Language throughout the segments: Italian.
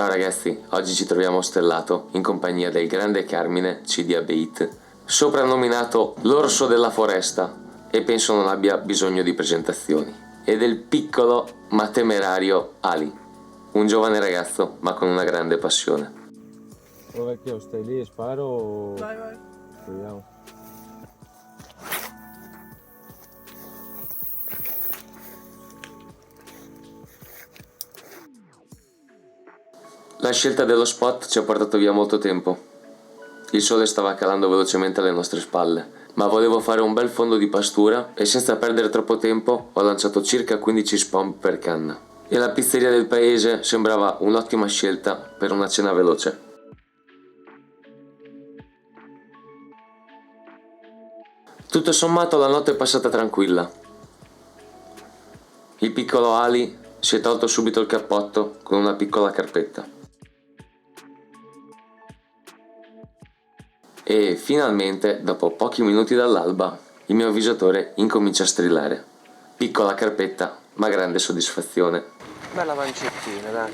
Ciao ragazzi, oggi ci troviamo a Stellato in compagnia del grande Carmine CD Abate, soprannominato l'orso della foresta e penso non abbia bisogno di presentazioni, e del piccolo ma temerario Ali, un giovane ragazzo ma con una grande passione. Oh vecchio, stai lì e sparo o... Vai, vai. Proviamo. La scelta dello spot ci ha portato via molto tempo. Il sole stava calando velocemente alle nostre spalle, ma volevo fare un bel fondo di pastura e senza perdere troppo tempo ho lanciato circa 15 spawn per canna. E la pizzeria del paese sembrava un'ottima scelta per una cena veloce. Tutto sommato la notte è passata tranquilla. Il piccolo Ali si è tolto subito il cappotto con una piccola carpetta. E finalmente, dopo pochi minuti dall'alba, il mio avvisatore incomincia a strillare. Piccola carpetta, ma grande soddisfazione. Bella pancettina, dai.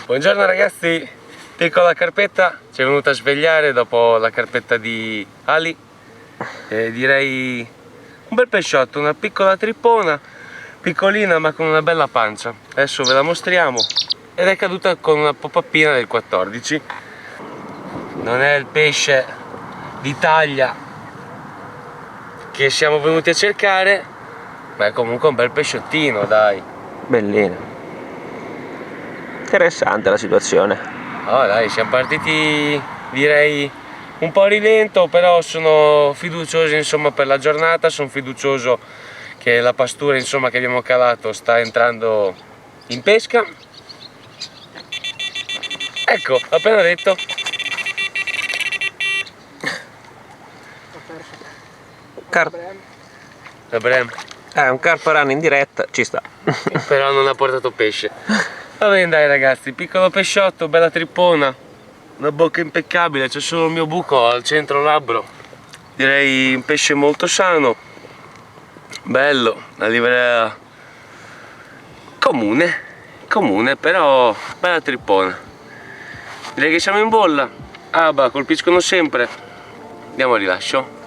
Buongiorno ragazzi, piccola carpetta, ci è venuta a svegliare dopo la carpetta di Ali. Direi un bel pesciotto, una piccola trippona, piccolina ma con una bella pancia. Adesso ve la mostriamo ed è caduta con una popappina del 14. Non è il pesce di taglia che siamo venuti a cercare, ma è comunque un bel pesciottino, dai. Bellina. Interessante la situazione. Oh dai, siamo partiti direi un po' a rilento, però sono fiducioso insomma per la giornata, sono fiducioso che la pastura insomma che abbiamo calato sta entrando in pesca. Ecco, appena detto. La Brem. Un carpo run in diretta, ci sta. Però non ha portato pesce. Va bene dai ragazzi, piccolo pesciotto, bella trippona, una bocca impeccabile, c'è solo il mio buco al centro labbro. Direi un pesce molto sano, bello, una livrea comune, però bella trippona. Direi che siamo in bolla. Abba, colpiscono sempre. Andiamo a rilascio.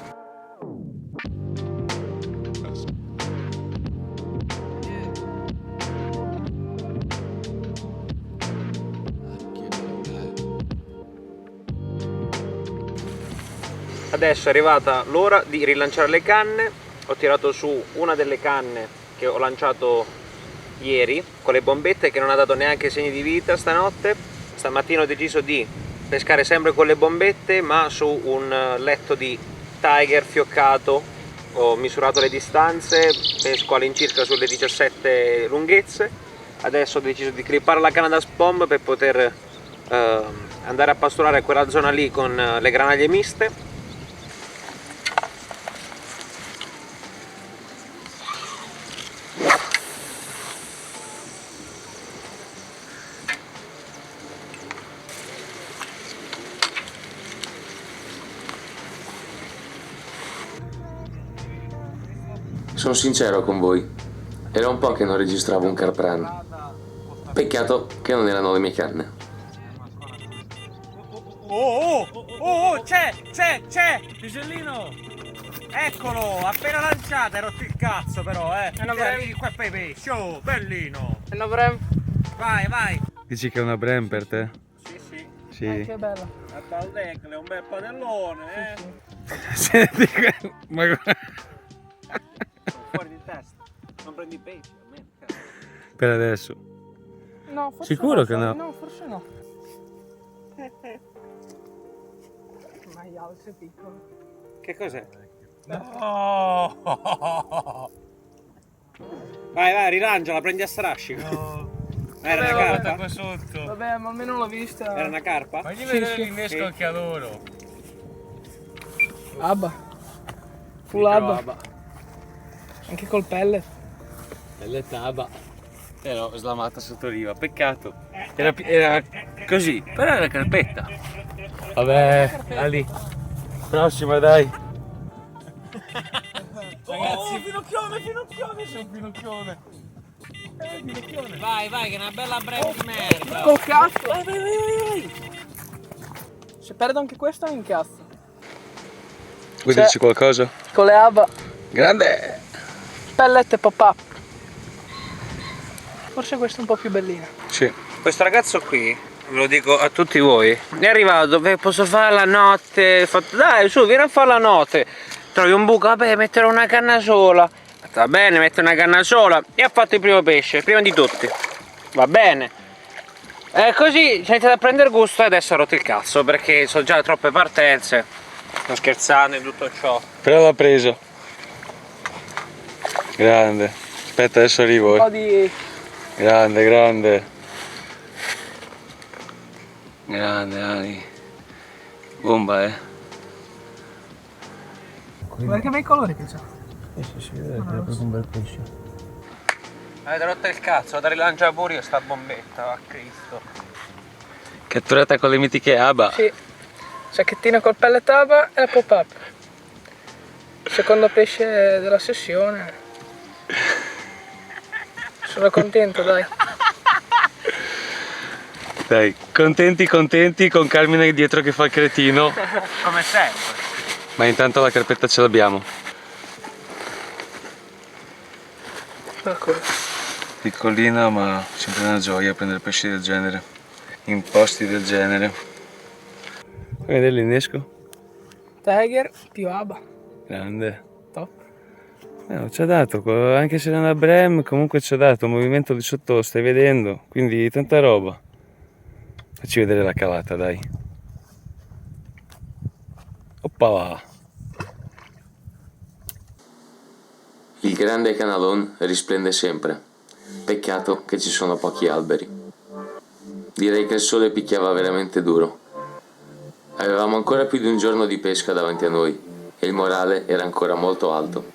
Adesso è arrivata l'ora di rilanciare le canne. Ho tirato su una delle canne che ho lanciato ieri con le bombette, che non ha dato neanche segni di vita stanotte. Stamattina ho deciso di pescare sempre con le bombette, ma su un letto di tiger fioccato. Ho misurato le distanze, pesco all'incirca sulle 17 lunghezze. Adesso ho deciso di clippare la canna da spom per poter andare a pasturare quella zona lì con le granaglie miste. Sono sincero con voi, era un po' che non registravo un carp run. Peccato che non erano le mie canne. C'è, pisellino! Eccolo, appena lanciata, hai rotto il cazzo però, Arrivi qua per i pesci, oh, bellino! Vai! Dici che è una Brem per te? Sì. Sì. Che bella! A Taldecle, un bel padellone, Senti, ma Fuori di testa, non prendi pesci, almeno. per adesso. No, forse Sicuro no, che no? No, forse no. Maiale, sei piccolo. Che cos'è? No! Vai, rilanciala, prendi a strascico. Era una carpa? qua sotto. Vabbè, ma almeno l'ho vista. Era una carpa? Ma gli Sì, vedere sì. l'innesco anche a loro. Abba. Full abba. Anche col pellet. Belle taba. Ero slamata sotto riva, peccato. Era così, però era carpetta. Vabbè, Ali. Prossima dai. Ragazzi, finocchione, c'è un finocchione. Finocchione. Vai, che è una bella breve di merda. Col cazzo. Vai. Se perdo anche questo mi incazzo. Vuoi C'è- dirci qualcosa? Con le aba, Grande! pellette pop-up. Forse questa è un po' più bellina. Sì. Questo ragazzo qui, ve lo dico a tutti voi, è arrivato dove posso fare la notte, ho fatto, dai su, vieni a fare la notte, trovi un buco, vabbè, metterò una canna sola, va bene, mette una canna sola, e ha fatto il primo pesce, prima di tutti, va bene. E così ci ha iniziato a prendere gusto e adesso ha rotto il cazzo, perché sono già troppe partenze, sto scherzando in tutto ciò. Però l'ha preso. Grande. Aspetta, adesso arrivo. Un po' di... Grande. Grande, Ali. Bomba, Guarda che bei colori che c'ha. Sì, vede, è proprio un bel pesce. Avete rotto il cazzo, da rilanciare pure io sta bombetta, va Cristo. Catturata con le mitiche aba. Sì. Sacchettina col pellet aba e la pop-up. Secondo pesce della sessione. Sono contento, dai. Dai, contenti con Carmine dietro che fa il cretino. Come sempre. Ma intanto la carpetta ce l'abbiamo. Ecco. Piccolina ma sempre una gioia prendere pesci del genere. In posti del genere. Vuoi vedere l'innesco? Tiger più aba. Grande. Top. Ci ha dato, anche se è una Brem, comunque ci ha dato un movimento di sotto, stai vedendo, quindi tanta roba. Facci vedere la calata, dai. Oppala! Il grande Canalon risplende sempre. Peccato che ci sono pochi alberi. Direi che il sole picchiava veramente duro. Avevamo ancora più di un giorno di pesca davanti a noi e il morale era ancora molto alto.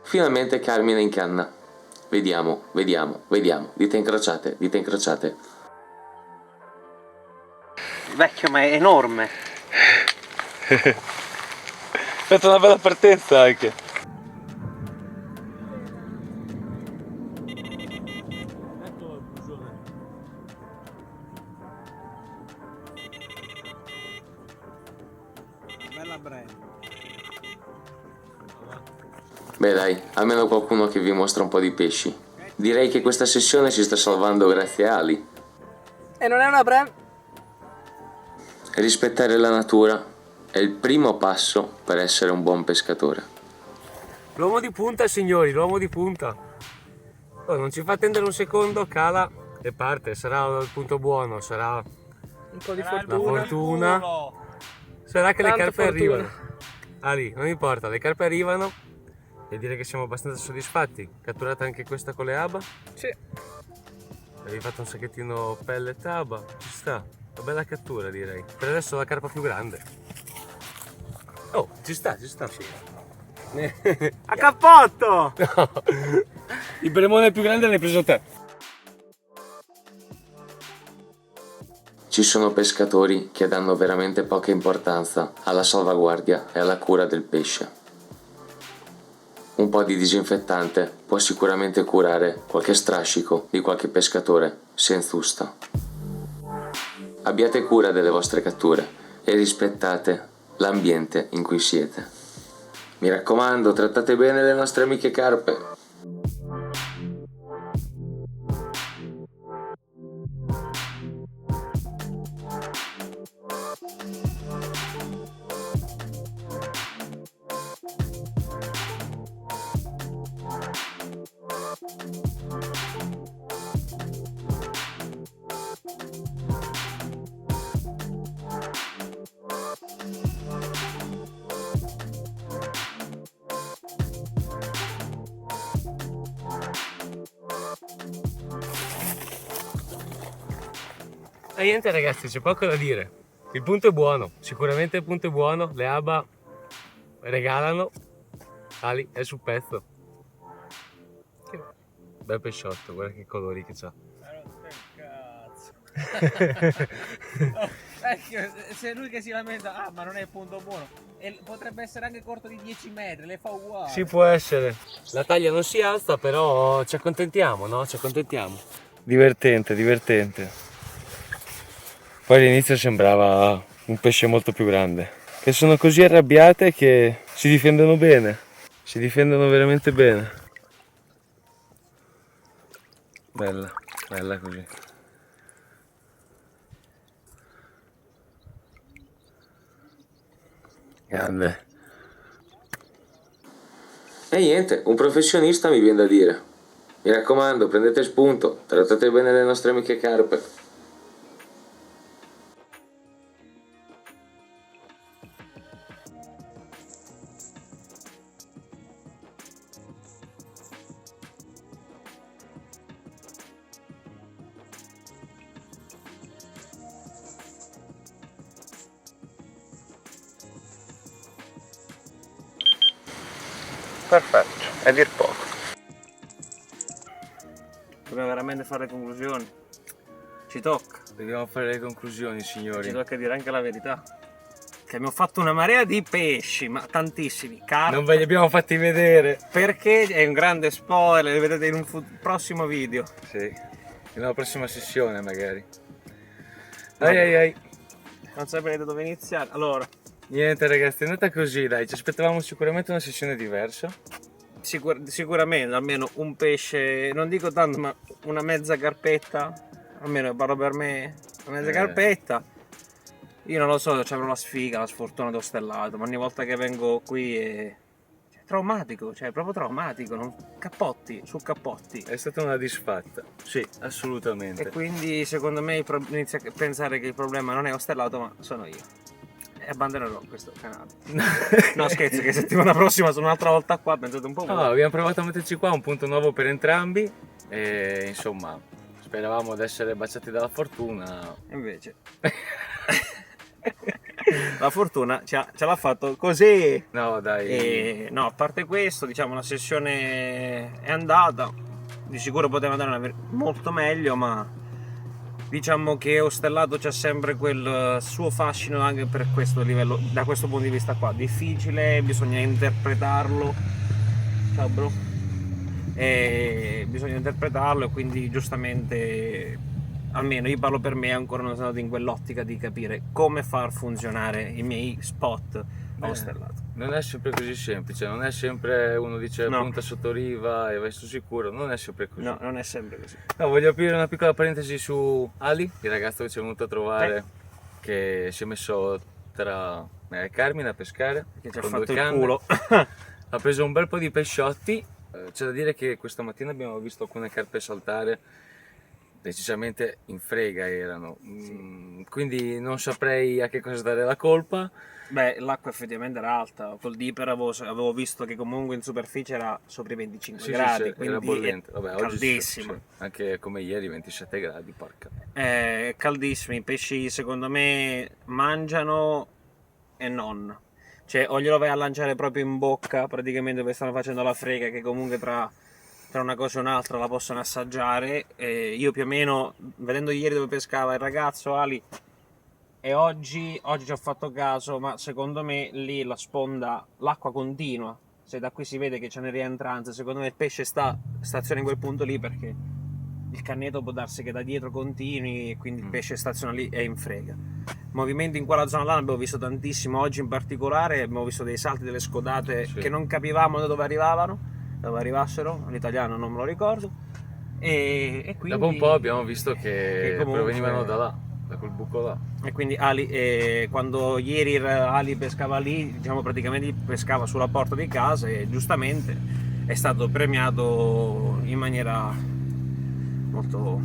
Finalmente Carmine in canna. Vediamo. Dita incrociate. Vecchio, ma è enorme. È stata una bella partenza anche. Bella breve. Beh dai, almeno qualcuno che vi mostra un po' di pesci. Direi che questa sessione si sta salvando grazie a Ali. E non è una brem. Rispettare la natura è il primo passo per essere un buon pescatore. L'uomo di punta, signori, l'uomo di punta. Oh, non ci fa attendere un secondo, cala e parte. Sarà il punto buono, sarà Un po' di la fortuna. fortuna. Sarà che le Tanta carpe fortuna. arrivano. Ali, non importa, le carpe arrivano e direi che siamo abbastanza soddisfatti. Catturata anche questa con le aba. Sì. Avevi fatto un sacchettino pellet aba, ci sta. Una bella cattura direi. Per adesso la carpa più grande. Oh, ci sta. Sì. A cappotto! No. Il bremone più grande l'hai preso te. Ci sono pescatori che danno veramente poca importanza alla salvaguardia e alla cura del pesce. Un po' di disinfettante può sicuramente curare qualche strascico di qualche pescatore senzusta. Abbiate cura delle vostre catture e rispettate l'ambiente in cui siete. Mi raccomando, trattate bene le nostre amiche carpe. E niente ragazzi, c'è poco da dire. Il punto è buono, sicuramente il punto è buono. Le ABA regalano. Ali è sul pezzo. Che bel pesciotto, guarda che colori che c'ha. Se lui che si lamenta, ma non è il punto buono, e potrebbe essere anche corto di 10 metri, le fa uguale. Ci può essere. La taglia non si alza, però ci accontentiamo, no? Ci accontentiamo. Divertente, divertente. Poi all'inizio sembrava un pesce molto più grande. Che sono così arrabbiate che si difendono bene. Si difendono veramente bene. Bella, bella così. Grande. E niente, un professionista mi viene da dire. Mi raccomando, prendete spunto, trattate bene le nostre amiche carpe. Perfetto, è dir poco. Dobbiamo veramente fare conclusioni. Ci tocca. Dobbiamo fare le conclusioni, signori. Ci tocca dire anche la verità. Che abbiamo fatto una marea di pesci, ma tantissimi. Carpe. Non ve li abbiamo fatti vedere. Perché è un grande spoiler, li vedete in un prossimo video. Sì, nella prossima sessione magari. Ai ai ai. Non sapete dove iniziare. Allora, Niente ragazzi, è andata così, dai, ci aspettavamo sicuramente una sessione diversa. sicuramente almeno un pesce, non dico tanto, ma una mezza carpetta, almeno parlo per me, una mezza carpetta. Io non lo so, avrò la sfiga, la sfortuna dello stellato, ma ogni volta che vengo qui è traumatico, cioè è proprio traumatico, cappotti su cappotti. È stata una disfatta, sì, assolutamente. E quindi secondo me inizia a pensare che il problema non è lo stellato, ma sono io. E abbandonerò questo canale. No scherzo, che settimana prossima sono un'altra volta qua, pensate un po'. No, abbiamo provato a metterci qua un punto nuovo per entrambi e insomma speravamo di essere baciati dalla fortuna. Invece la fortuna ce l'ha fatto così. No dai. E, no, a parte questo, diciamo, la sessione è andata, di sicuro poteva andare molto meglio, ma diciamo che Ostellato c'ha sempre quel suo fascino anche per questo livello, da questo punto di vista qua. Difficile, bisogna interpretarlo. Ciao bro. E bisogna interpretarlo e quindi giustamente, almeno io parlo per me, ancora non sono andato in quell'ottica di capire come far funzionare i miei spot a Ostellato. Non è sempre così semplice, non è sempre uno dice No. punta sotto riva e vai sul sicuro, non è sempre così. No, non è sempre così. No, voglio aprire una piccola parentesi su Ali, il ragazzo che ci è venuto a trovare, che si è messo tra me e Carmine a pescare, Che ci ha con fatto 2 il canne. culo. Ha preso un bel po' di pesciotti, c'è da dire che questa mattina abbiamo visto alcune carpe saltare, decisamente in frega erano, quindi non saprei a che cosa dare la colpa. Beh, l'acqua effettivamente era alta, col Dipper avevo visto che comunque in superficie era sopra i 25 Sì, gradi, sì, quindi era bollente. è Vabbè, oggi caldissimo. sì, anche come ieri 27 gradi, porca. È caldissimo, i pesci secondo me mangiano e non. Cioè, o glielo vai a lanciare proprio in bocca, praticamente dove stanno facendo la frega, che comunque tra una cosa e un'altra la possono assaggiare. E io più o meno, vedendo ieri dove pescava il ragazzo Ali, e oggi ci ho fatto caso, ma secondo me lì la sponda, l'acqua continua. Se da qui si vede che c'è una rientranza, secondo me il pesce staziona in quel punto lì, perché il canneto può darsi che da dietro continui e quindi il pesce staziona lì e in frega. Movimenti in quella zona là ne abbiamo visto tantissimo, oggi in particolare abbiamo visto dei salti, delle scodate che non capivamo da dove arrivavano, dove arrivassero, l'italiano non me lo ricordo, e quindi Dopo un po' abbiamo visto che comunque provenivano da là, da quel buco là. E quindi Ali, quando ieri Ali pescava lì, diciamo praticamente pescava sulla porta di casa e giustamente è stato premiato in maniera molto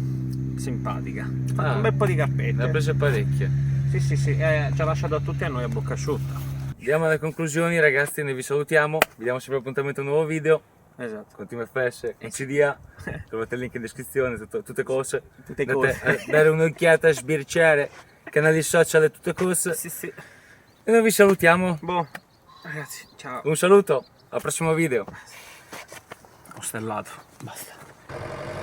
simpatica. Un bel po' di Ne ha carpette. prese parecchie. Sì, ci ha lasciato a tutti a noi a bocca asciutta. Andiamo alle conclusioni ragazzi, noi vi salutiamo, vi diamo sempre appuntamento a un nuovo video. Esatto. Continua FS, CDA, trovate il link in descrizione, tutte cose. Tutte Andate a dare un'occhiata, a sbirciare, canali social e tutte cose. Sì, sì. E noi vi salutiamo. Boh. Ragazzi, ciao. Un saluto, al prossimo video. Ho stellato. Basta.